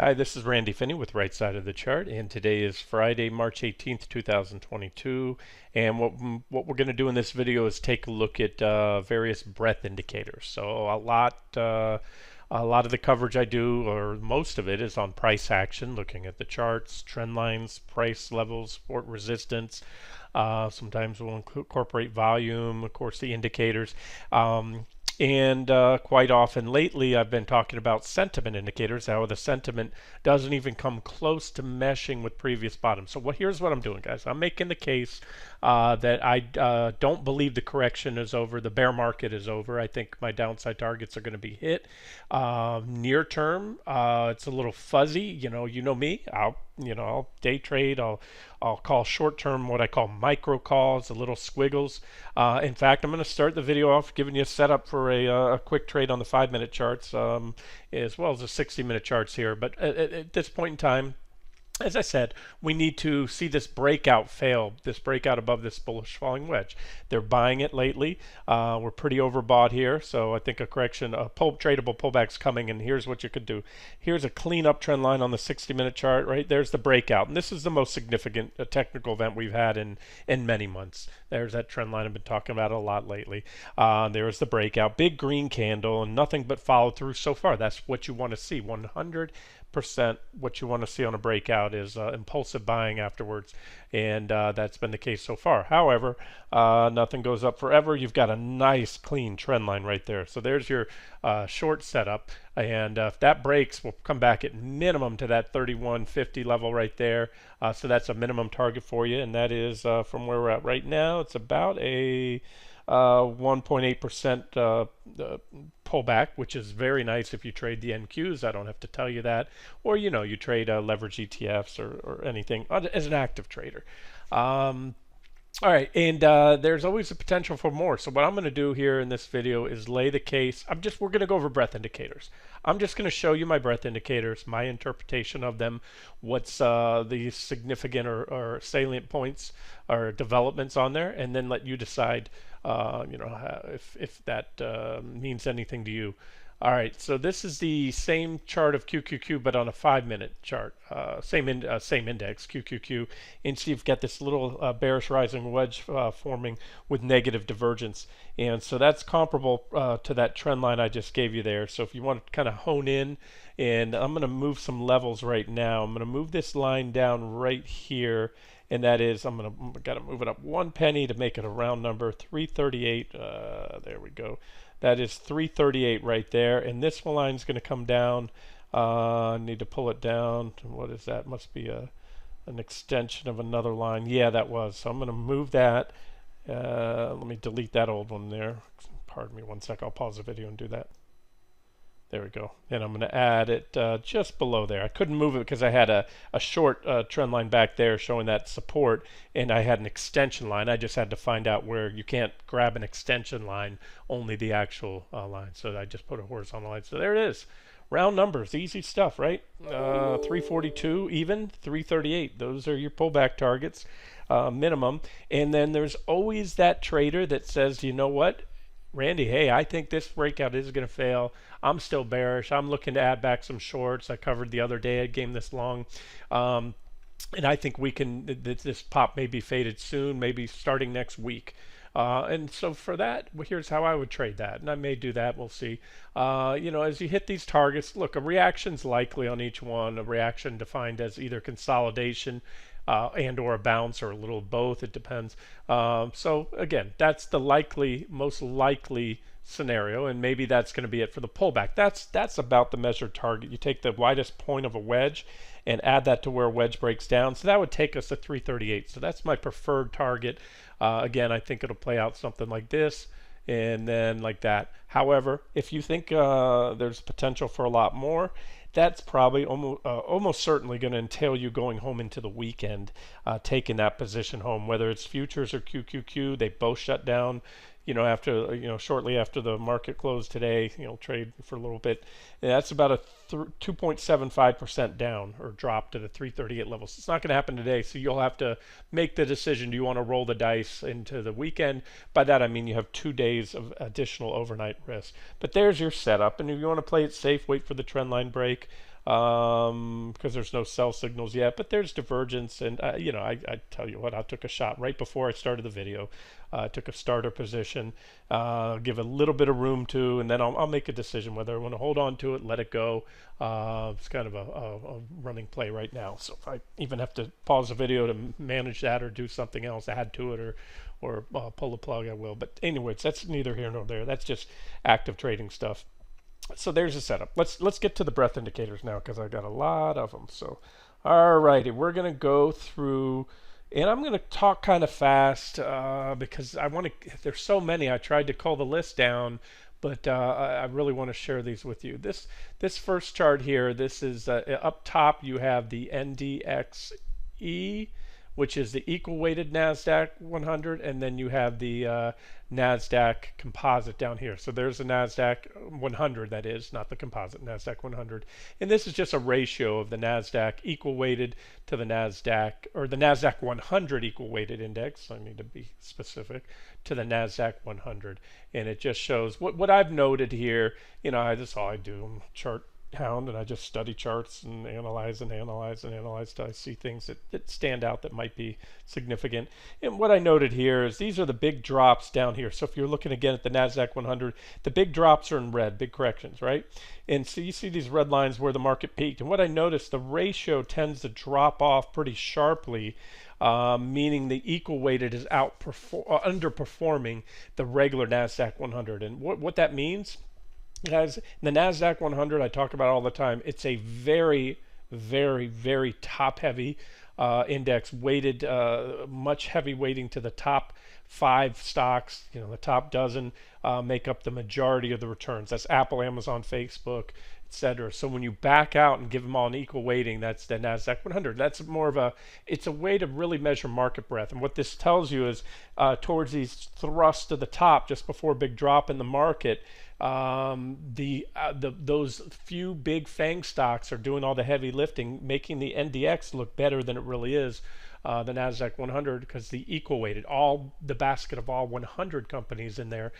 Hi, this is Randy Finney with Right Side of the Chart, and today is Friday, March 18th, 2022. And what we're going to do in this video is take a look at various breadth indicators. So a lot of the coverage I do, or most of it, is on price action, looking at the charts, trend lines, price levels, support, resistance. Sometimes we'll incorporate volume, of course, the indicators. And quite often lately, I've been talking about sentiment indicators, how the sentiment doesn't even come close to meshing with previous bottoms. So here's what I'm doing, guys. I'm making the case that I don't believe the correction is over. The bear market is over. I think my downside targets are going to be hit. Near term, it's a little fuzzy. You know me. I'll day trade. I'll call short term what I call micro calls, the little squiggles. In fact, I'm going to start the video off giving you a setup for a quick trade on the 5-minute charts, as well as the 60-minute charts here. But at this point in time, as I said, we need to see this breakout fail, this breakout above this bullish falling wedge. They're buying it lately. We're pretty overbought here, so I think a correction, tradable pullback's coming, and here's what you could do. Here's a clean up trend line on the 60-minute chart, right? There's the breakout, and this is the most significant technical event we've had in many months. There's that trend line I've been talking about a lot lately. There's the breakout, big green candle, and nothing but follow through so far. That's what you want to see. 100% what you want to see on a breakout is impulsive buying afterwards, and that's been the case so far. However, nothing goes up forever. You've got a nice clean trend line right there. So there's your short setup, and if that breaks, we'll come back at minimum to that 31.50 level right there. So that's a minimum target for you, and that is from where we're at right now. It's about a 1.8% pullback, which is very nice if you trade the NQs. I don't have to tell you that. Or, you trade leverage ETFs or anything as an active trader. All right, and there's always a potential for more. So what I'm going to do here in this video is lay the case. We're going to go over breadth indicators. I'm just going to show you my breadth indicators, my interpretation of them, what's the significant or salient points or developments on there, and then let you decide, if that means anything to you. All right, so this is the same chart of QQQ, but on a 5-minute chart. Same index, QQQ. And so you've got this little bearish rising wedge forming with negative divergence. And so that's comparable to that trend line I just gave you there. So if you want to kind of hone in, and I'm going to move some levels right now. I'm going to move this line down right here. And that is, got to move it up 1 penny to make it a round number, 338. There we go. That is 338 right there, and this line is going to come down. I need to pull it down. What is that? Must be an extension of another line. Yeah, that was. So I'm going to move that. Let me delete that old one there. Pardon me 1 sec. I'll pause the video and do that. There we go. And I'm going to add it just below there. I couldn't move it because I had a short trend line back there showing that support, and I had an extension line. I just had to find out where you can't grab an extension line, only the actual line. So I just put a horizontal line. So there it is. Round numbers, easy stuff, right? 342 even, 338. Those are your pullback targets, minimum. And then there's always that trader that says, you know what? Randy, hey, I think this breakout is going to fail. I'm still bearish. I'm looking to add back some shorts. I covered the other day. I game this long. And I think this pop may be faded soon, maybe starting next week. And so for that, here's how I would trade that. And I may do that. We'll see. As you hit these targets, look, a reaction's likely on each one. A reaction defined as either consolidation and or a bounce or a little of both. It depends. So again, that's the most likely scenario, and maybe that's going to be it for the pullback. That's about the measured target. You take the widest point of a wedge and add that to where a wedge breaks down. So that would take us to 338. So that's my preferred target. Again, I think it'll play out something like this and then like that. However, if you think there's potential for a lot more, that's probably almost certainly going to entail you going home into the weekend, taking that position home, whether it's futures or QQQ. They both shut down, shortly after the market closed today, trade for a little bit. And that's about a 2.75% down or drop to the 338 levels. It's not going to happen today, so you'll have to make the decision. Do you want to roll the dice into the weekend? By that I mean you have 2 days of additional overnight risk. But there's your setup, and if you want to play it safe, wait for the trend line break. break because there's no sell signals yet, but there's divergence. And you know, I tell you what, I took a shot right before I started the video. Took a starter position, give a little bit of room to, and then I'll make a decision whether I want to hold on to it, let it go. It's kind of a running play right now, so if I even have to pause the video to manage that or do something else, add to it, or pull the plug, I will. But anyways, that's neither here nor there. That's just active trading stuff. So there's the setup. Let's get to the breadth indicators now, because I've got a lot of them. So alrighty, we're gonna go through, and I'm gonna talk kind of fast because I want to. There's so many. I tried to cull the list down, but I really want to share these with you. This first chart here. This is up top. You have the NDXE, which is the equal weighted NASDAQ 100, and then you have the NASDAQ Composite down here. So there's the NASDAQ 100, that is, not the Composite, NASDAQ 100. And this is just a ratio of the NASDAQ equal weighted to the NASDAQ, or the NASDAQ 100 equal weighted index, I need to be specific, to the NASDAQ 100. And it just shows what I've noted here. You know, that's all I do, I'm a chart hound, and I just study charts and analyze and analyze and analyze till I see things that stand out that might be significant. And what I noted here is these are the big drops down here. So if you're looking again at the NASDAQ 100, the big drops are in red, big corrections, right? And so you see these red lines where the market peaked. And what I noticed, the ratio tends to drop off pretty sharply, meaning the equal weighted is underperforming the regular NASDAQ 100. And what that means, guys, the NASDAQ 100 I talk about all the time. It's a very, very, very top-heavy index, weighted much heavy weighting to the top 5 stocks. You know, the top dozen make up the majority of the returns. That's Apple, Amazon, Facebook, etc. So when you back out and give them all an equal weighting, that's the NASDAQ 100. That's more of it's a way to really measure market breadth. And what this tells you is towards these thrusts to the top, just before a big drop in the market, those few big FANG stocks are doing all the heavy lifting, making the NDX look better than it really is, the NASDAQ 100, because the equal weighted, all the basket of all 100 companies in there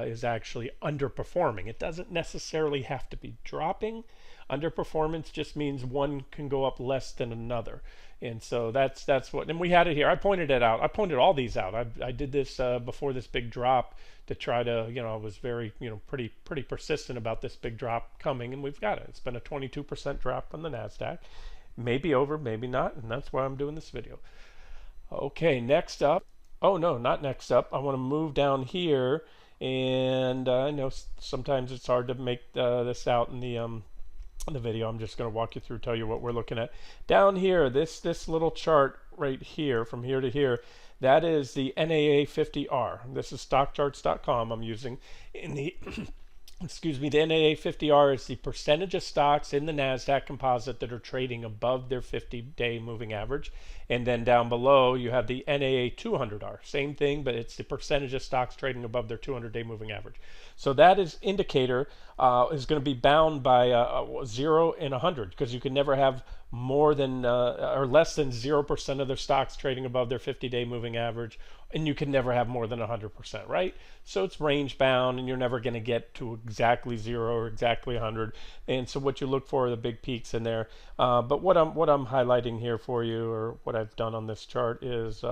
is actually underperforming. It doesn't necessarily have to be dropping. Underperformance just means one can go up less than another. And so that's what, and we had it here. I pointed it out. I pointed all these out. I did this before this big drop to try to, you know, I was very, you know, pretty persistent about this big drop coming, and we've got it. It's been a 22% drop on the NASDAQ. Maybe over, maybe not, and that's why I'm doing this video. Okay, next up. Oh no, not next up. I want to move down here, and I know sometimes it's hard to make this out in the video. I'm just going to walk you through, tell you what we're looking at. Down here, this little chart right here, from here to here, that is the NAA 50R. This is stockcharts.com I'm using. In the excuse me, the NAA 50R is the percentage of stocks in the NASDAQ Composite that are trading above their 50-day moving average. And then down below, you have the NAA 200R. Same thing, but it's the percentage of stocks trading above their 200-day moving average. So that indicator is going to be bound by 0 and 100, because you can never have more than or less than 0% of their stocks trading above their 50-day moving average, and you can never have more than 100%, right? So it's range bound, and you're never going to get to exactly 0 or exactly 100. And so what you look for are the big peaks in there. But what I'm highlighting here for you, or what I've done on this chart, is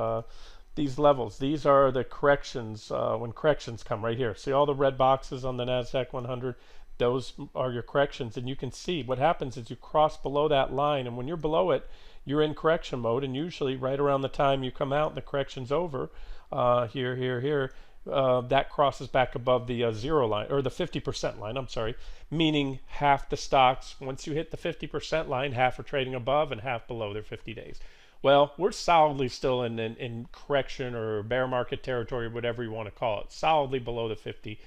these levels. These are the corrections when corrections come right here. See all the red boxes on the NASDAQ 100? Those are your corrections, and you can see what happens is you cross below that line, and when you're below it, you're in correction mode, and usually right around the time you come out and the correction's over, here, that crosses back above the 0 line, or the 50% line, I'm sorry, meaning half the stocks, once you hit the 50% line, half are trading above and half below their 50 days. Well, we're solidly still in correction or bear market territory, whatever you want to call it, solidly below the 50%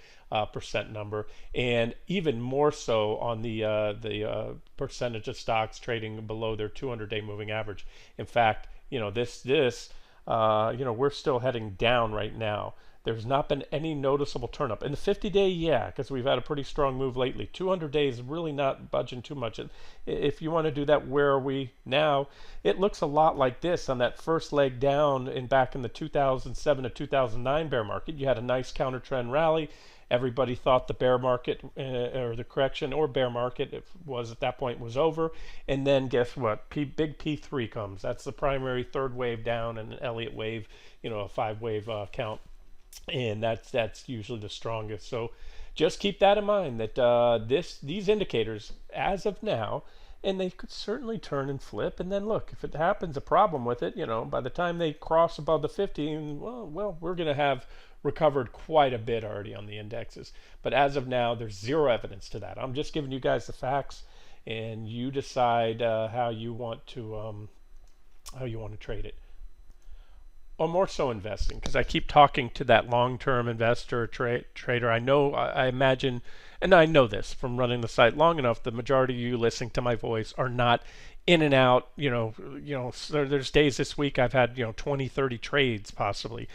number, and even more so on the percentage of stocks trading below their 200-day moving average. In fact, you know, we're still heading down right now. There's not been any noticeable turn up. In the 50-day, yeah, because we've had a pretty strong move lately. 200 days really not budging too much. If you want to do that, where are we now? It looks a lot like this on that first leg down back in the 2007 to 2009 bear market. You had a nice counter trend rally, Everybody thought the bear market or the correction or bear market it was at that point was over. And then guess what? Big P3 comes. That's the primary third wave down and an Elliott wave, a 5-wave count. And that's usually the strongest. So just keep that in mind that these indicators as of now, and they could certainly turn and flip. And then look, if it happens a problem with it, by the time they cross above the 50, well, we're going to have recovered quite a bit already on the indexes. But as of now, there's zero evidence to that. I'm just giving you guys the facts, and you decide how you want to trade it. Or more so investing, because I keep talking to that long-term investor trader. I imagine, and I know this from running the site long enough, the majority of you listening to my voice are not in and out. So there's days this week I've had 20, 30 trades possibly,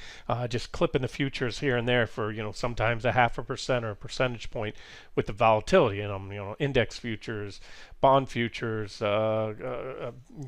just clipping the futures here and there for sometimes 0.5% or a percentage point with the volatility in them. Index futures, bond futures,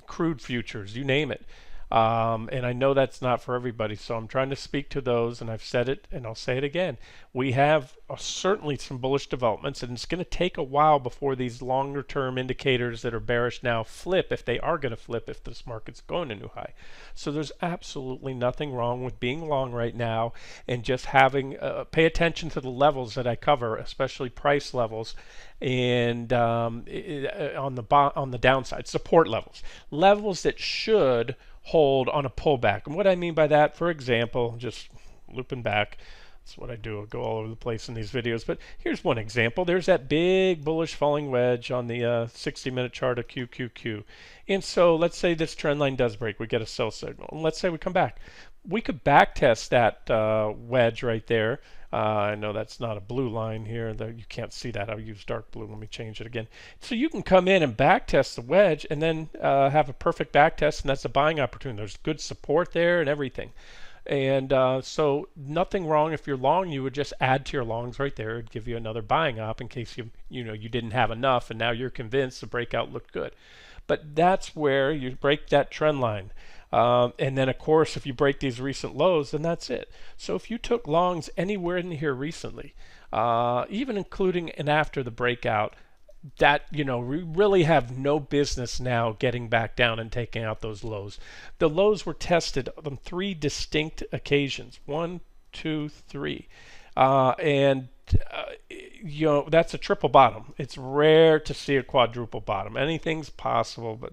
crude futures, you name it. And I know that's not for everybody, so I'm trying to speak to those, and I've said it and I'll say it again. We have certainly some bullish developments, and it's going to take a while before these longer term indicators that are bearish now flip, if they are going to flip, if this market's going to new high. So there's absolutely nothing wrong with being long right now and just having pay attention to the levels that I cover, especially price levels, and on the downside, support levels that should hold on a pullback. And what I mean by that, for example, just looping back, that's what I do. I'll go all over the place in these videos. But here's one example. There's that big bullish falling wedge on the 60-minute chart of QQQ. And so let's say this trend line does break. We get a sell signal. And let's say we come back. We could back test that wedge right there. I know that's not a blue line here. You can't see that. I'll use dark blue. Let me change it again. So you can come in and back test the wedge and then have a perfect back test, and that's a buying opportunity. There's good support there and everything. And so nothing wrong if you're long. You would just add to your longs right there. It'd give you another buying op in case you didn't have enough and now you're convinced the breakout looked good. But that's where you break that trend line. And then, of course, if you break these recent lows, then that's it. So if you took longs anywhere in here recently, even including and after the breakout, that we really have no business now getting back down and taking out those lows. The lows were tested on 3 distinct occasions. 1, 2, 3. And that's a triple bottom. It's rare to see a quadruple bottom. Anything's possible, but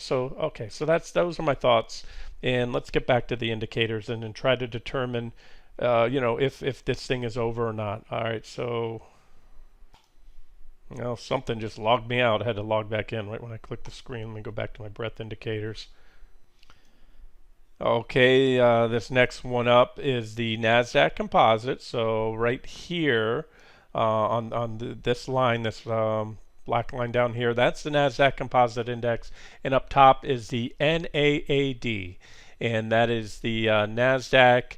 so those are my thoughts. And let's get back to the indicators and then try to determine if this thing is over or not. All right, so something just logged me out. I had to log back in right when I clicked the screen. Let me go back to my breadth indicators. Okay, this next one up is the NASDAQ Composite. So right here on this line, this black line down here, that's the NASDAQ Composite Index. And up top is the NAAD, and that is the NASDAQ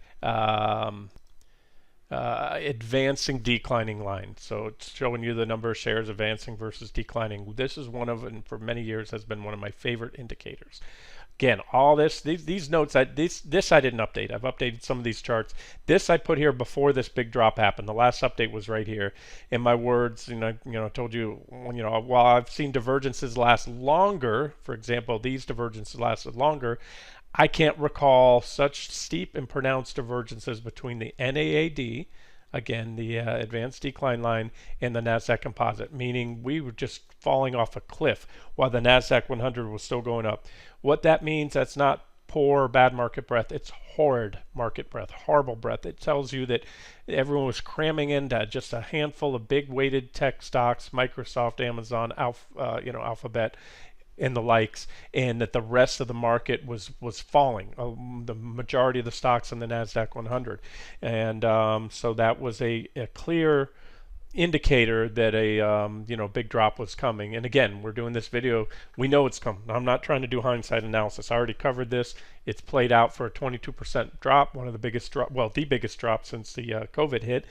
advancing declining line. So it's showing you the number of shares advancing versus declining. This is one of, and for many years has been one of my favorite indicators. Again, all these notes, this I didn't update. I've updated some of these charts. This I put here before this big drop happened. The last update was right here. In my words, I told you, while I've seen divergences last longer, for example, these divergences lasted longer, I can't recall such steep and pronounced divergences between the NAAD, again, the advanced decline line, and the NASDAQ Composite, meaning we were just falling off a cliff while the NASDAQ 100 was still going up. What that means, that's not poor or bad market breadth. It's horrid market breadth, horrible breadth. It tells you that everyone was cramming into just a handful of big weighted tech stocks, Microsoft, Amazon, Alphabet, and the likes, and that the rest of the market was falling, the majority of the stocks in the NASDAQ 100. And so that was a clear indicator that a big drop was coming. And again, we're doing this video, we know it's coming. I'm not trying to do hindsight analysis. I already covered this. It's played out for a 22% drop, one of the biggest the biggest drop since the COVID hit.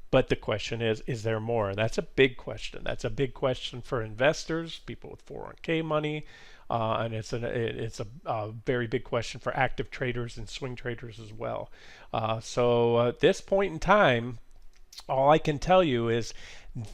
But the question is there more? And that's a big question. That's a big question for investors, people with 401k money, and it's a very big question for active traders and swing traders as well. So at this point in time, All I can tell you is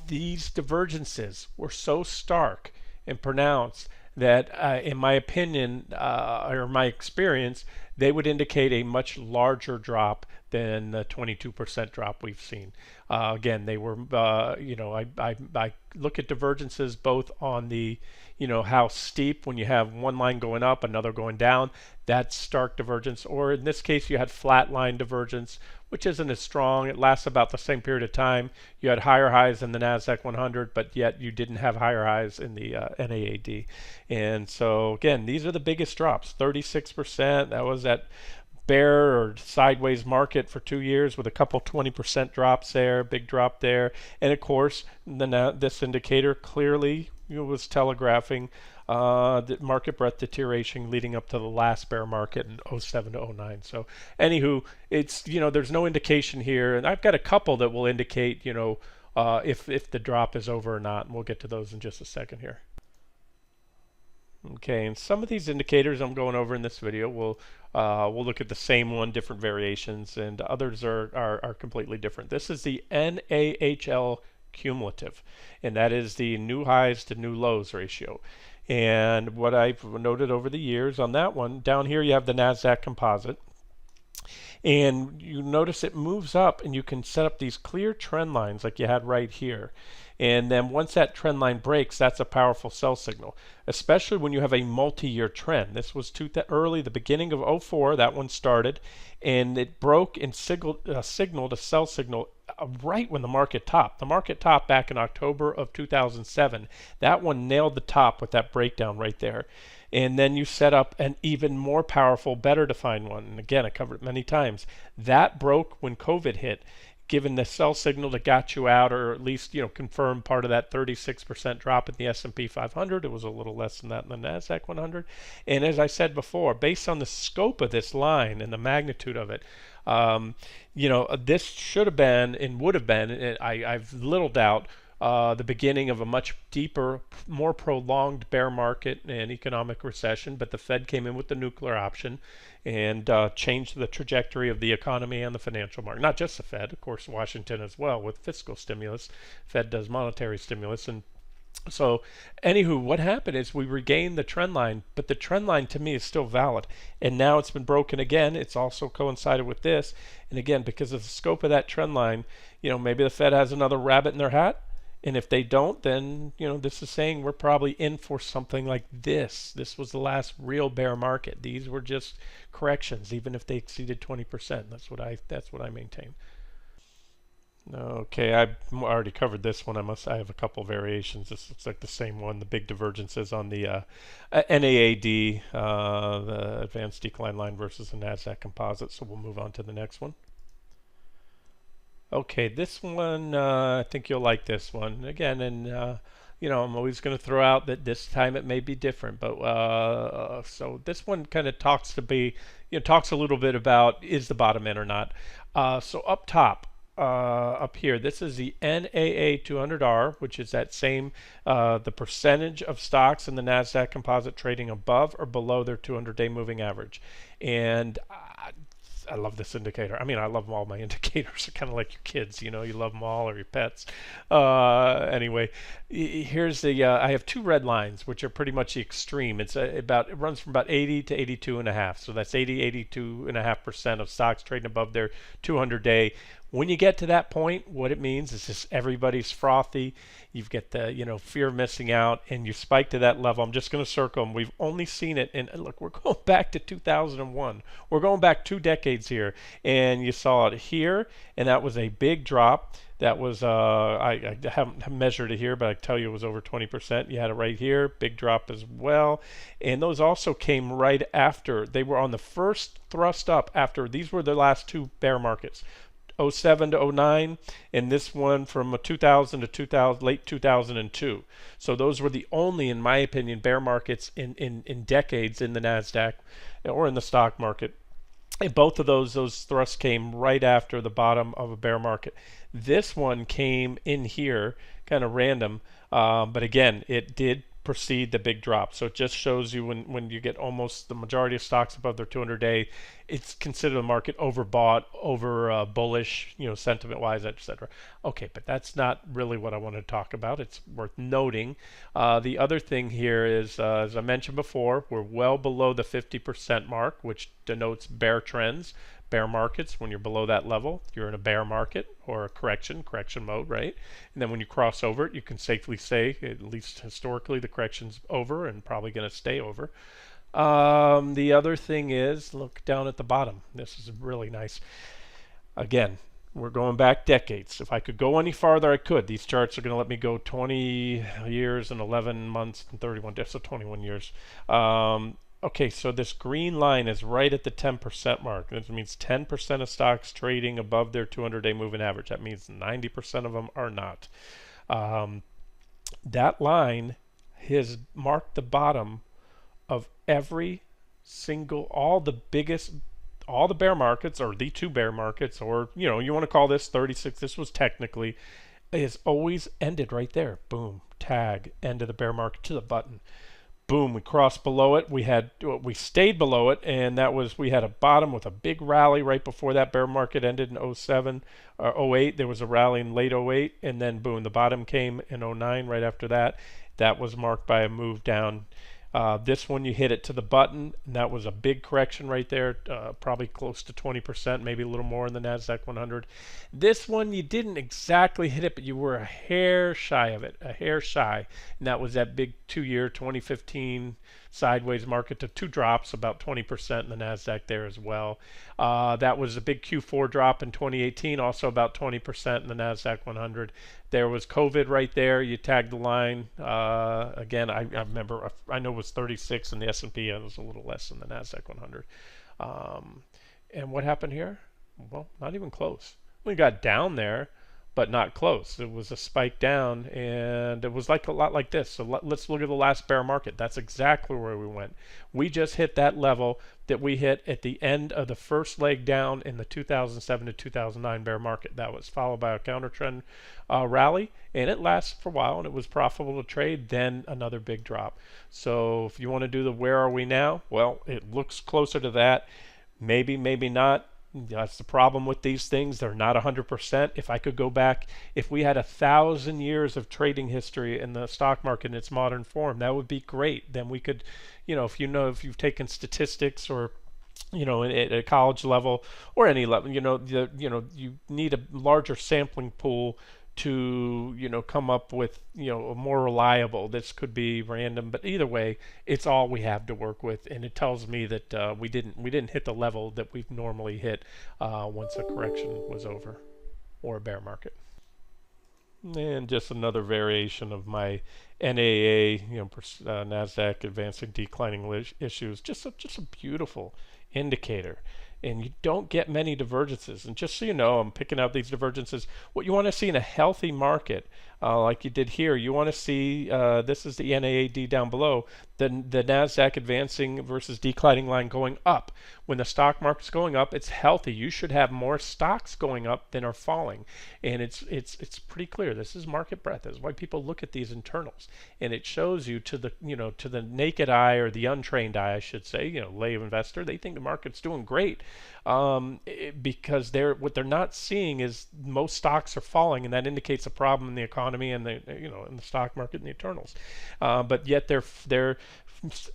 these divergences were so stark and pronounced that, in my opinion, or my experience, they would indicate a much larger drop than the 22% drop we've seen. Again, they were, I look at divergences both on the, how steep when you have one line going up, another going down, that's stark divergence, or in this case, you had flat line divergence, which isn't as strong. It lasts about the same period of time. You had higher highs in the NASDAQ 100, but yet you didn't have higher highs in the NAAD. And so, again, these are the biggest drops, 36%. That was at bear or sideways market for 2 years with a couple 20% drops there, big drop there. And of course, this indicator clearly was telegraphing the market breadth deterioration leading up to the last bear market in '07 to '09. So anywho, it's, there's no indication here, and I've got a couple that will indicate, if the drop is over or not, and we'll get to those in just a second here. Okay, and some of these indicators I'm going over in this video, we'll look at the same one, different variations, and others are completely different. This is the NAHL cumulative, and that is the new highs to new lows ratio. And what I've noted over the years on that one, down here you have the NASDAQ Composite, and you notice it moves up, and you can set up these clear trend lines like you had right here. And then once that trend line breaks, that's a powerful sell signal, especially when you have a multi-year trend. This was the beginning of '04, that one started, and it broke and signaled a sell signal right when the market topped. The market topped back in October of 2007. That one nailed the top with that breakdown right there. And then you set up an even more powerful, better defined one. And again, I covered it many times. That broke when COVID hit, given the sell signal that got you out, or at least confirmed part of that 36% drop in the S&P 500. It was a little less than that in the NASDAQ 100. And as I said before, based on the scope of this line and the magnitude of it, this should have been and would have been, I've little doubt, the beginning of a much deeper, more prolonged bear market and economic recession. But the Fed came in with the nuclear option and changed the trajectory of the economy and the financial market. Not just the Fed, of course, Washington as well with fiscal stimulus. Fed does monetary stimulus. And so anywho, what happened is we regained the trend line, but the trend line to me is still valid. And now it's been broken again. It's also coincided with this. And again, because of the scope of that trend line, maybe the Fed has another rabbit in their hat. And if they don't, then this is saying we're probably in for something like this. This was the last real bear market. These were just corrections, even if they exceeded 20%. That's what I maintain. Okay, I've already covered this one. I have a couple variations. This looks like the same one. The big divergences on the NAAD, the advanced decline line versus the NASDAQ Composite. So we'll move on to the next one. Okay, this one, I think you'll like this one. Again, and I'm always going to throw out that this time it may be different. But so this one kind of talks a little bit about, is the bottom in or not. So up top, up here, this is the NAA 200R, which is that same, the percentage of stocks in the NASDAQ Composite trading above or below their 200-day moving average. And I love this indicator. I mean, I love all my indicators. They're kind of like your kids, you love them all, or your pets. Anyway, here's the, I have two red lines, which are pretty much the extreme. It runs from about 80 to 82.5. So that's 82.5% of stocks trading above their 200-day. When you get to that point, what it means is just everybody's frothy. You've got the, fear of missing out, and you spike to that level. I'm just going to circle them. We've only seen it, and look, we're going back to 2001. We're going back 2 decades here, and you saw it here, and that was a big drop. That was, I haven't measured it here, but I tell you it was over 20%. You had it right here, big drop as well. And those also came right after. They were on the first thrust up after. These were the last 2 bear markets. '07 to '09, and this one from 2000 to late 2002. So those were the only, in my opinion, bear markets in decades in the NASDAQ or in the stock market. And both of those thrusts came right after the bottom of a bear market. This one came in here, kind of random, but again, it did precede the big drop. So it just shows you when you get almost the majority of stocks above their 200-day, it's considered a market overbought, over bullish, sentiment-wise, etc. Okay, but that's not really what I want to talk about. It's worth noting. The other thing here is, as I mentioned before, we're well below the 50% mark, which denotes bear trends. Bear markets, when you're below that level, you're in a bear market or a correction mode, right? And then when you cross over it, you can safely say, at least historically, the correction's over and probably going to stay over. The other thing is, look down at the bottom. This is really nice. Again, we're going back decades. If I could go any farther, I could. These charts are going to let me go 20 years and 11 months and 31 days, so 21 years. Okay, so this green line is right at the 10% mark. That means 10% of stocks trading above their 200-day moving average. That means 90% of them are not. That line has marked the bottom of every single, all the bear markets, or the two bear markets, or you want to call this 36. This was technically, is always ended right there. Boom, tag, end of the bear market to the button. Boom, we crossed below it. We stayed below it, and we had a bottom with a big rally right before that bear market ended in 07 or 08. There was a rally in late 08, and then boom, the bottom came in 09 right after that. That was marked by a move down. This one, you hit it to the button, and that was a big correction right there, probably close to 20%, maybe a little more in the NASDAQ 100. This one, you didn't exactly hit it, but you were a hair shy of it, a hair shy. And that was that big 2-year 2015 sideways market to two drops, about 20% in the NASDAQ there as well. That was a big Q4 drop in 2018, also about 20% in the NASDAQ 100. There was COVID right there. You tagged the line. Again, I remember, I know it was 36 in the S&P, and it was a little less in the NASDAQ 100. And what happened here? Well, not even close. We got down there, but not close. It was a spike down, and it was like a lot like this. So let's look at the last bear market. That's exactly where we went. We just hit that level that we hit at the end of the first leg down in the 2007 to 2009 bear market. That was followed by a counter trend rally, and it lasted for a while, and it was profitable to trade. Then another big drop. So if you want to do the where are we now, well, it looks closer to that. Maybe, maybe not. That's the problem with these things. They're not 100%. If I could go back, if we had 1,000 years of trading history in the stock market in its modern form, that would be great. Then we could, if you've taken statistics, or at a college level or any level, you need a larger sampling pool to come up with a more reliable. This could be random, but either way, it's all we have to work with, and it tells me that we didn't hit the level that we've normally hit once a correction was over, or a bear market. And just another variation of my NAA, NASDAQ advancing declining issues. Just a beautiful indicator. And you don't get many divergences. And just so you know, I'm picking out these divergences. What you want to see in a healthy market, like you did here, you want to see, this is the NAAD down below, the NASDAQ advancing versus declining line going up. When the stock market's going up, it's healthy. You should have more stocks going up than are falling. And it's pretty clear. This is market breadth. That's why people look at these internals. And it shows you to the naked eye, or the untrained eye, I should say, lay investor, they think the market's doing great. Because what they're not seeing is most stocks are falling, and that indicates a problem in the economy and in the stock market and the internals. But yet their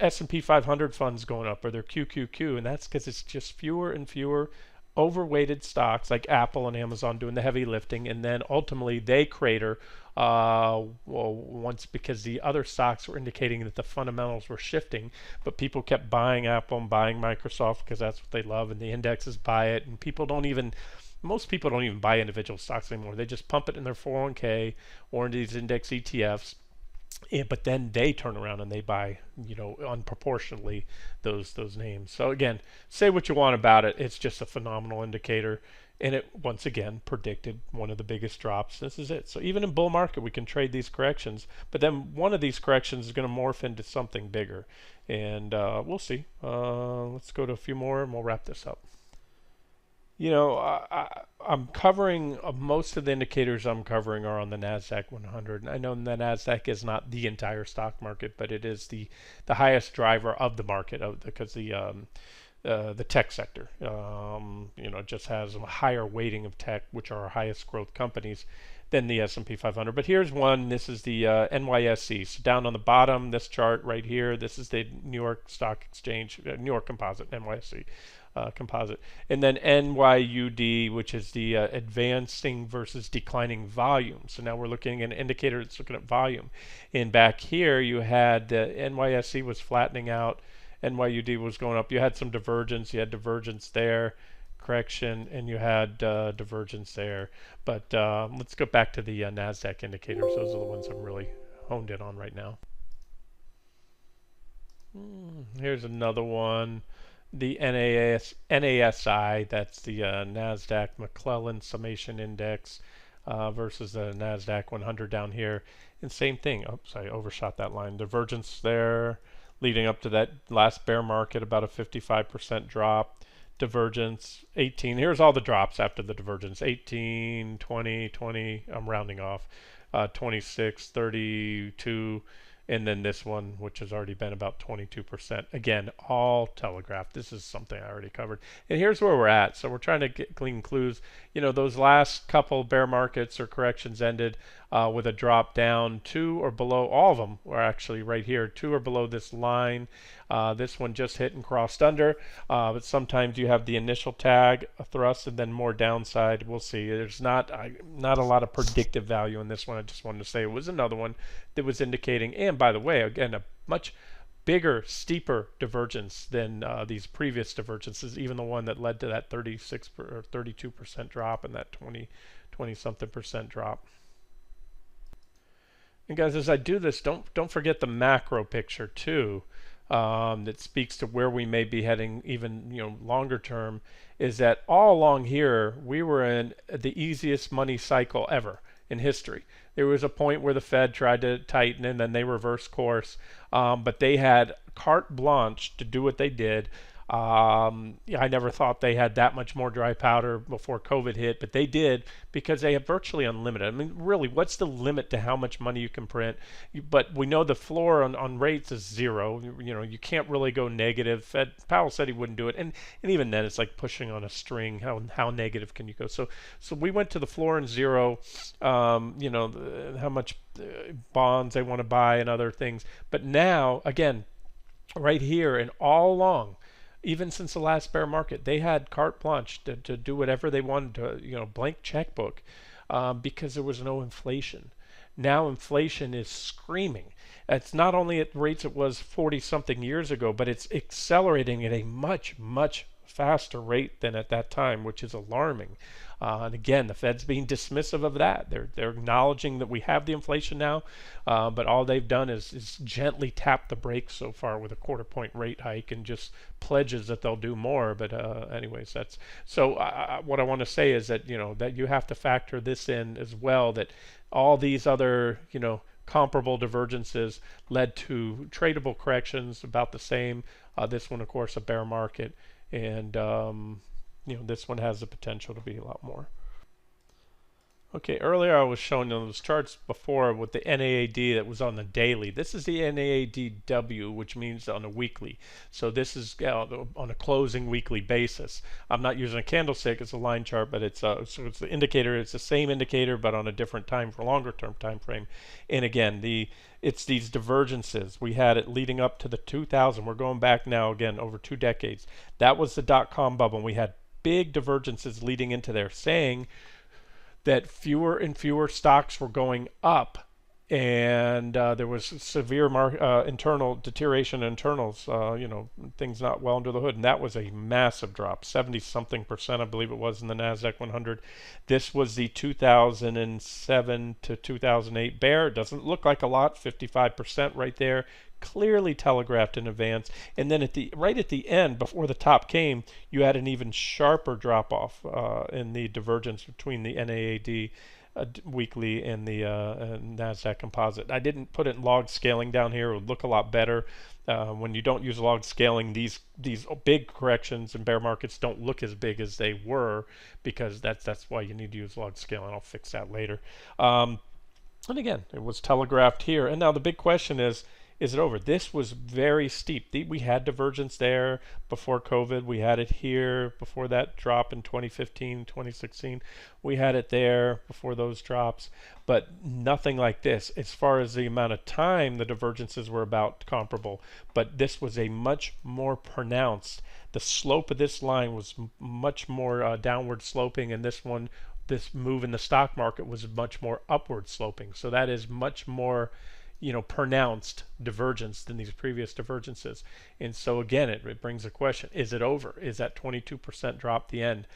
S&P 500 funds going up, or their QQQ, and that's because it's just fewer and fewer overweighted stocks like Apple and Amazon doing the heavy lifting, and then ultimately they crater once, because the other stocks were indicating that the fundamentals were shifting, but people kept buying Apple and buying Microsoft because that's what they love, and the indexes buy it, and most people don't even buy individual stocks anymore. They just pump it in their 401k or into these index ETFs. But then they turn around and they buy, unproportionately those names. So again, say what you want about it. It's just a phenomenal indicator. And it, once again, predicted one of the biggest drops. This is it. So even in bull market, we can trade these corrections. But then one of these corrections is going to morph into something bigger. And we'll see. Let's go to a few more and we'll wrap this up. I'm covering most of the indicators I'm covering are on the NASDAQ 100. I know the NASDAQ is not the entire stock market, but it is the highest driver of the market because the tech sector, just has a higher weighting of tech, which are our highest growth companies, than the S&P 500. But here's one. This is the NYSE. So down on the bottom, this chart right here, this is the New York Stock Exchange, New York Composite, NYSE. Composite, and then NYUD, which is the advancing versus declining volume. So now we're looking at an indicator that's looking at volume. And back here, you had the NYSE was flattening out, NYUD was going up. You had some divergence. You had divergence there, correction, and you had divergence there. But let's go back to the NASDAQ indicators. Those are the ones I'm really honed in on right now. Here's another one. The NASI, that's the NASDAQ McClellan Summation Index versus the NASDAQ 100 down here. And same thing. Oops, I overshot that line. Divergence there leading up to that last bear market, about a 55% drop. Divergence 18. Here's all the drops after the divergence. 18, 20, 20. I'm rounding off. 26, 32. And then this one, which has already been about 22%. Again, all telegraphed. This is something I already covered. And here's where we're at. So we're trying to glean clues. Those last couple bear markets or corrections ended with a drop down to or below. All of them were actually right here, to or below this line. This one just hit and crossed under. But sometimes you have the initial tag, a thrust, and then more downside. We'll see. There's not a lot of predictive value in this one. I just wanted to say it was another one that was indicating. And by the way, again, a much bigger, steeper divergence than these previous divergences, even the one that led to that 36 or 32% drop and that 20 something percent drop. And guys, as I do this, don't forget the macro picture too. That speaks to where we may be heading even longer term, is that all along here we were in the easiest money cycle ever in history. There was a point where the Fed tried to tighten and then they reversed course, but they had carte blanche to do what they did. I never thought they had that much more dry powder before COVID hit, but they did, because they have virtually unlimited. I mean, really, what's the limit to how much money you can print? But we know the floor on rates is zero. You can't really go negative. Powell said he wouldn't do it, and even then, it's like pushing on a string. How negative can you go? So we went to the floor and zero. How much bonds they want to buy and other things. But now, again, right here and all along, even since the last bear market, they had carte blanche to do whatever they wanted to, blank checkbook, because there was no inflation. Now inflation is screaming. It's not only at rates it was 40-something years ago, but it's accelerating at a much, much faster rate than at that time, which is alarming. And again, the Fed's being dismissive of that. They're acknowledging that we have the inflation now, but all they've done is gently tap the brakes so far with a quarter-point rate hike and just pledges that they'll do more. But anyways, that's so. What I want to say is that that you have to factor this in as well. That all these other comparable divergences led to tradable corrections about the same. This one, of course, a bear market, and this one has the potential to be a lot more. Okay, earlier I was showing those charts before with the NAAD that was on the daily. This is the NAADW, which means on a weekly. So this is on a closing weekly basis. I'm not using a candlestick; it's a line chart, but it's so it's the indicator. It's the same indicator, but on a different longer term time frame. And again, it's these divergences. We had it leading up to the 2000. We're going back now again over 2 decades. That was the dot-com bubble. We had big divergences leading into there, saying that fewer and fewer stocks were going up, and there was severe internal deterioration in internals, things not well under the hood, and that was a massive drop, 70-something%, I believe it was, in the NASDAQ 100. This was the 2007 to 2008 bear. It doesn't look like a lot, 55% right there, clearly telegraphed in advance. And then right at the end, before the top came, you had an even sharper drop off in the divergence between the NAAD weekly in the NASDAQ Composite. I didn't put it in log scaling down here. It would look a lot better. When you don't use log scaling, these big corrections and bear markets don't look as big as they were, because that's why you need to use log scaling. I'll fix that later. And again, it was telegraphed here. And now the big question is it over? This was very steep. We had divergence there before COVID. We had it here before that drop in 2015, 2016. We had it there before those drops, but nothing like this. As far as the amount of time, the divergences were about comparable, but this was a much more pronounced. The slope of this line was much more downward sloping, and this move in the stock market was much more upward sloping. So that is much more pronounced divergence than these previous divergences. And so again, it brings a question: is it over? Is that 22% drop the end?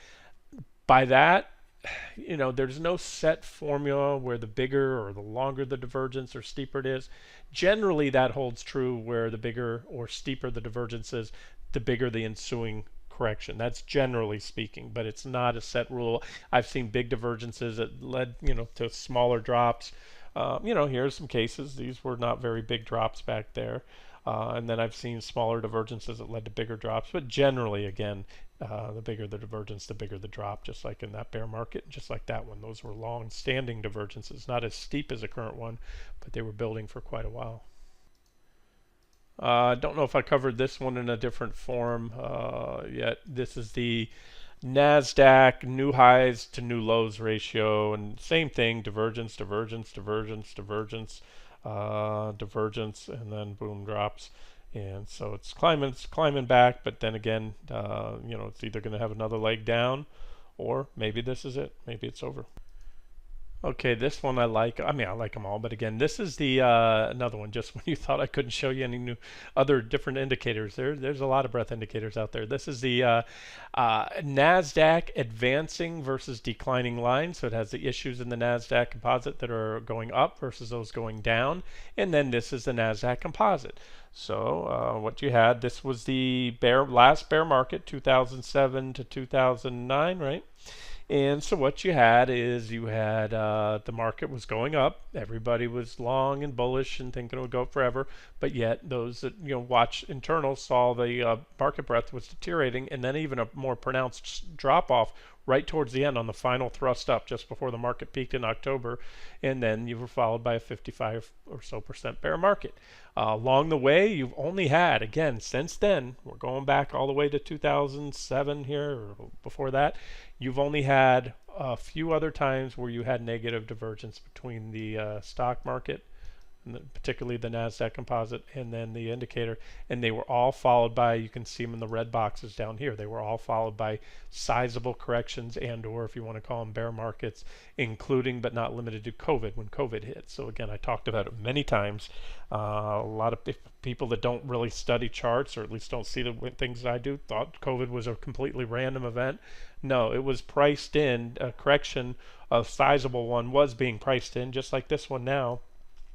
By that, there's no set formula where the bigger or the longer the divergence or steeper it is. Generally, that holds true where the bigger or steeper the divergence is, the bigger the ensuing correction. That's generally speaking, but it's not a set rule. I've seen big divergences that led, to smaller drops. Here's some cases. These were not very big drops back there. And then I've seen smaller divergences that led to bigger drops. But generally, again, the bigger the divergence, the bigger the drop, just like in that bear market, just like that one. Those were long-standing divergences, not as steep as the current one, but they were building for quite a while. I don't know if I covered this one in a different form yet. This is the NASDAQ new highs to new lows ratio, and same thing: divergence, divergence, divergence, divergence, divergence, and then boom, drops. And so it's climbing back, but then again, it's either going to have another leg down, or maybe this is it. Maybe it's over. Okay, this one I like. I mean, I like them all, but again, this is the another one. Just when you thought I couldn't show you any new other different indicators, there's a lot of breadth indicators out there. This is the NASDAQ advancing versus declining line. So it has the issues in the NASDAQ Composite that are going up versus those going down, and then this is the NASDAQ Composite. So what you had, this was the last bear market, 2007 to 2009, right? And so what you had is the market was going up. Everybody was long and bullish and thinking it would go up forever. But yet those that watch internals saw the market breadth was deteriorating, and then even a more pronounced drop off right towards the end on the final thrust up just before the market peaked in October. And then you were followed by a 55 or so % bear market. Along the way, you've only had, again, since then, we're going back all the way to 2007 here, or before that, you've only had a few other times where you had negative divergence between the stock market, and particularly the NASDAQ Composite, and then the indicator, and they were all followed by, you can see them in the red boxes down here, they were all followed by sizable corrections and or, if you want to call them, bear markets, including but not limited to COVID, when COVID hit. So again, I talked about it many times. A lot of people that don't really study charts, or at least don't see the things I do, thought COVID was a completely random event. No, it was priced in. A correction, a sizable one, was being priced in, just like this one now.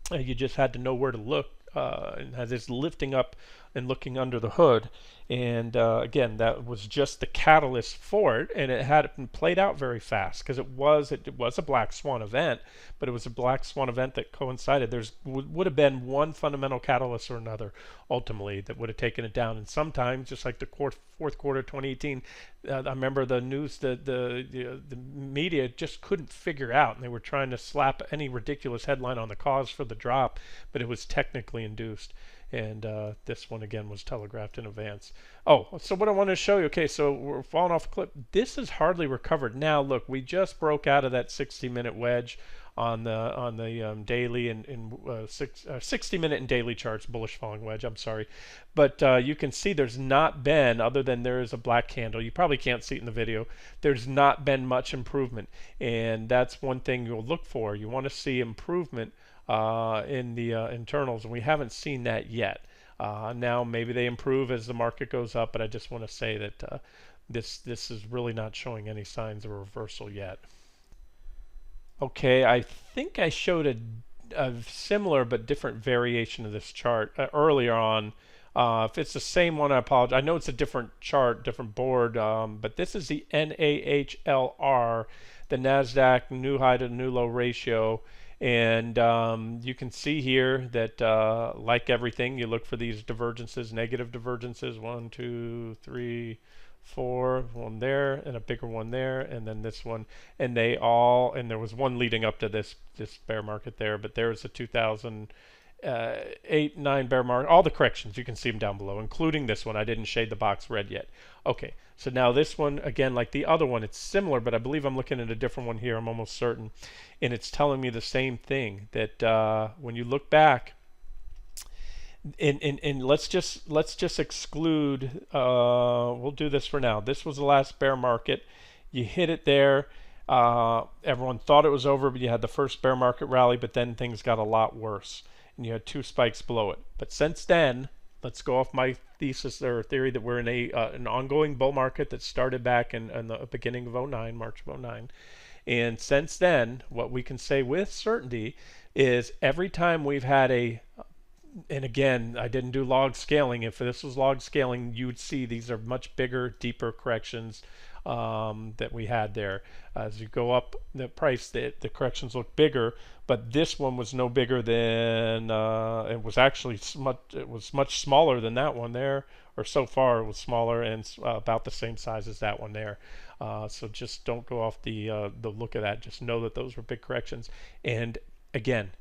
You just had to know where to look, and has this lifting up and looking under the hood. And again, that was just the catalyst for it, and it hadn't played out very fast, because it was a black swan event, but it was a black swan event that coincided. There would have been one fundamental catalyst or another ultimately that would have taken it down. And sometimes, just like the fourth quarter 2018, I remember the news, the media just couldn't figure out, and they were trying to slap any ridiculous headline on the cause for the drop, but it was technically induced. And this one again was telegraphed in advance. Oh, so what I want to show you, okay, so we're falling off a cliff. This is hardly recovered. Now look, we just broke out of that 60-minute wedge on the daily and 60-minute and daily charts, bullish falling wedge, I'm sorry. But you can see there's not been, other than there is a black candle, you probably can't see it in the video, there's not been much improvement. And that's one thing you'll look for. You want to see improvement in the internals, and we haven't seen that yet. Now maybe they improve as the market goes up, but I just want to say that this is really not showing any signs of a reversal yet. Okay, I think I showed a similar but different variation of this chart earlier on. If it's the same one, I apologize. I know it's a different chart, different board, but this is the NAHLR. the NASDAQ new high to new low ratio. And you can see here that like everything, you look for these divergences, negative divergences, 1, 2, 3, 4, one there, and a bigger one there, and then this one, and they all, and there was one leading up to this bear market there, but there's a 2008, 9 bear market, all the corrections, you can see them down below, including this one. I didn't shade the box red yet. Okay, so now this one, again, like the other one, it's similar, but I believe I'm looking at a different one here, I'm almost certain, and it's telling me the same thing, that when you look back, and let's just exclude, we'll do this for now. This was the last bear market. You hit it there. Everyone thought it was over, but you had the first bear market rally, but then things got a lot worse, and you had 2 spikes below it. But since then, let's go off my thesis or theory that we're in an ongoing bull market that started back in the beginning of '09, March of '09. And since then, what we can say with certainty is every time we've had and again, I didn't do log scaling. If this was log scaling, you would see these are much bigger, deeper corrections that we had there. As you go up the price, the corrections look bigger, but this one was no bigger than, it was actually much smaller than that one there, or so far it was smaller, and about the same size as that one there. So just don't go off the look of that. Just know that those were big corrections. And again,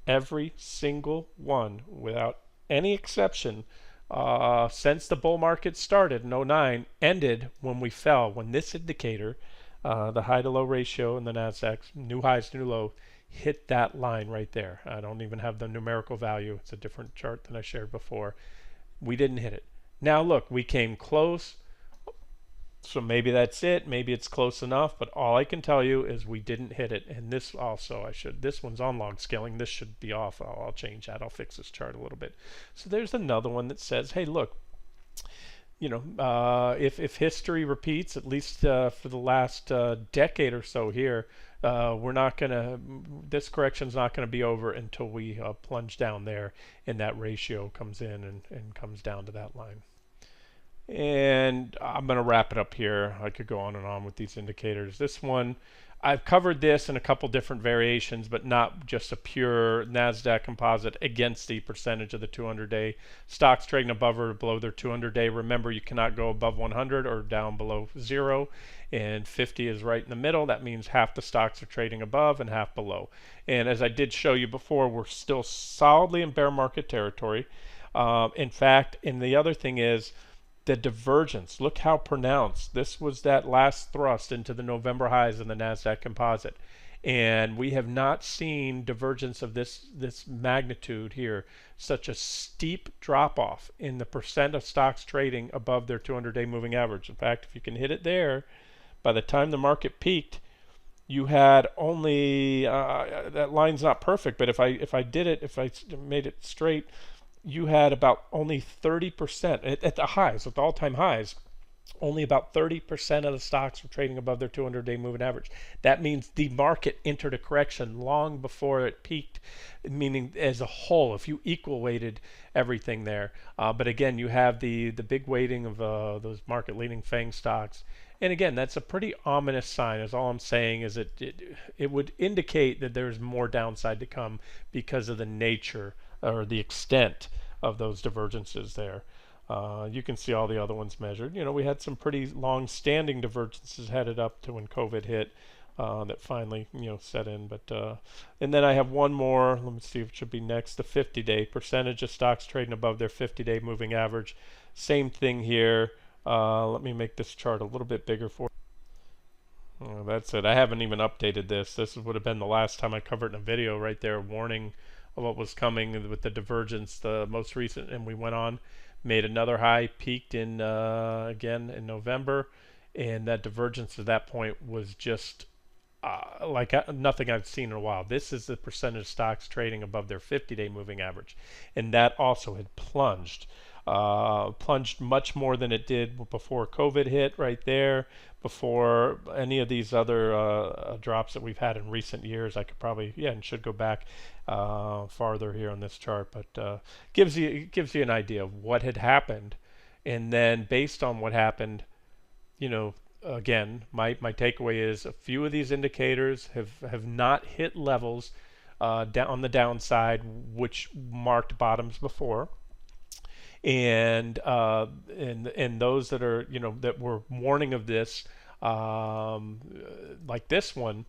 every single one, without any exception, since the bull market started in '09, ended when we fell, when this indicator, the high to low ratio in the NASDAQ, new highs, new low, hit that line right there. I don't even have the numerical value. It's a different chart than I shared before. We didn't hit it. Now look, we came close. So maybe that's it. Maybe it's close enough, but all I can tell you is we didn't hit it. And this also, this one's on log scaling. This should be off. I'll change that. I'll fix this chart a little bit. So there's another one that says, hey, look, you know, if history repeats, at least for the last decade or so here, we're not gonna, this correction's not gonna be over until we plunge down there and that ratio comes in and comes down to that line. And I'm going to wrap it up here. I could go on and on with these indicators. This one, I've covered this in a couple different variations, but not just a pure NASDAQ Composite against the percentage of the 200-day. Stocks trading above or below their 200-day. Remember, you cannot go above 100 or down below 0, and 50 is right in the middle. That means half the stocks are trading above and half below. And as I did show you before, we're still solidly in bear market territory. In fact, and the other thing is, the divergence, look how pronounced. This was that last thrust into the November highs in the NASDAQ Composite. And we have not seen divergence of this magnitude here. Such a steep drop-off in the percent of stocks trading above their 200-day moving average. In fact, if you can hit it there, by the time the market peaked, you had only, that line's not perfect, but if I made it straight, you had about only 30% at the highs, at the all-time highs. Only about 30% of the stocks were trading above their 200-day moving average. That means the market entered a correction long before it peaked, meaning as a whole, if you equal weighted everything there. But again, you have the big weighting of those market-leading FANG stocks. And again, that's a pretty ominous sign. Is all I'm saying is it would indicate that there's more downside to come because of the nature or the extent of those divergences there. You can see all the other ones measured. You know, we had some pretty long-standing divergences headed up to when COVID hit that finally, you know, set in. But and then I have one more. Let me see if it should be next. The 50-day percentage of stocks trading above their 50-day moving average. Same thing here. Let me make this chart a little bit bigger for you. That's it. I haven't even updated this. This would have been the last time I covered in a video right there, warning of what was coming with the divergence, the most recent, and we went on, made another high, peaked in again in November, and that divergence at that point was just like nothing I've seen in a while. This is the percentage of stocks trading above their 50-day moving average, and that also had plunged much more than it did before COVID hit right there, before any of these other drops that we've had in recent years. I could probably, and should go back farther here on this chart, but gives you an idea of what had happened, and then based on what happened, you know, again, my takeaway is a few of these indicators have not hit levels down on the downside, which marked bottoms before, and those that are, you know, that were warning of this, like this one,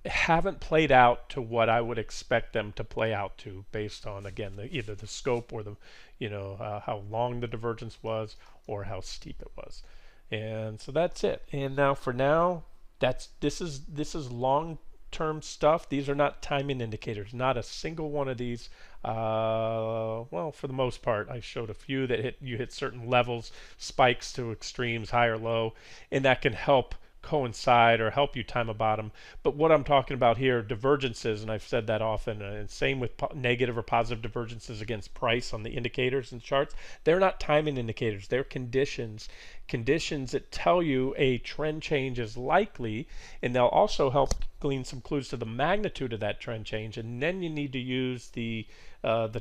haven't played out to what I would expect them to play out to, based on, again, either the scope or the, you know, how long the divergence was or how steep it was. And so that's it. And now, for now, this is long-term stuff. These are not timing indicators. Not a single one of these. Well, for the most part, I showed a few that you hit certain levels, spikes to extremes, high or low, and that can help coincide or help you time a bottom. But what I'm talking about here, divergences, and I've said that often, and same with negative or positive divergences against price on the indicators and charts, they're not timing indicators. They're conditions that tell you a trend change is likely, and they'll also help glean some clues to the magnitude of that trend change. And then you need to use the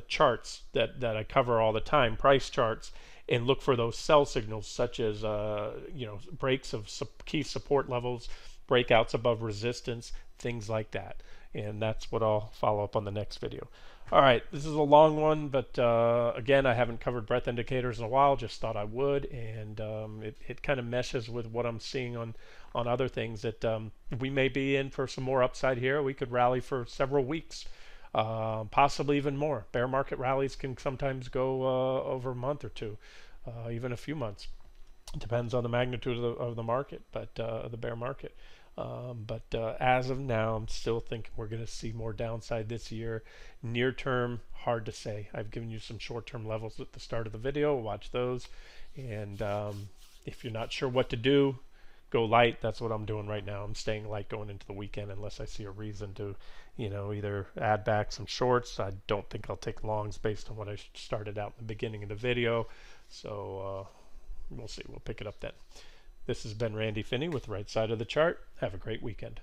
charts that I cover all the time, price charts, and look for those sell signals, such as you know, breaks of key support levels, breakouts above resistance, things like that. And that's what I'll follow up on the next video. All right, this is a long one, but again, I haven't covered breadth indicators in a while. Just thought I would, and it kind of meshes with what I'm seeing on other things, that we may be in for some more upside here. We could rally for several weeks. Possibly even more. Bear market rallies can sometimes go over a month or two, even a few months. It depends on the magnitude of the market, but the bear market. But as of now, I'm still thinking we're going to see more downside this year. Near term, hard to say. I've given you some short-term levels at the start of the video. Watch those. And if you're not sure what to do, go light. That's what I'm doing right now. I'm staying light going into the weekend unless I see a reason to, you know, either add back some shorts. I don't think I'll take longs based on what I started out in the beginning of the video. So we'll see. We'll pick it up then. This has been Randy Finney with Right Side of the Chart. Have a great weekend.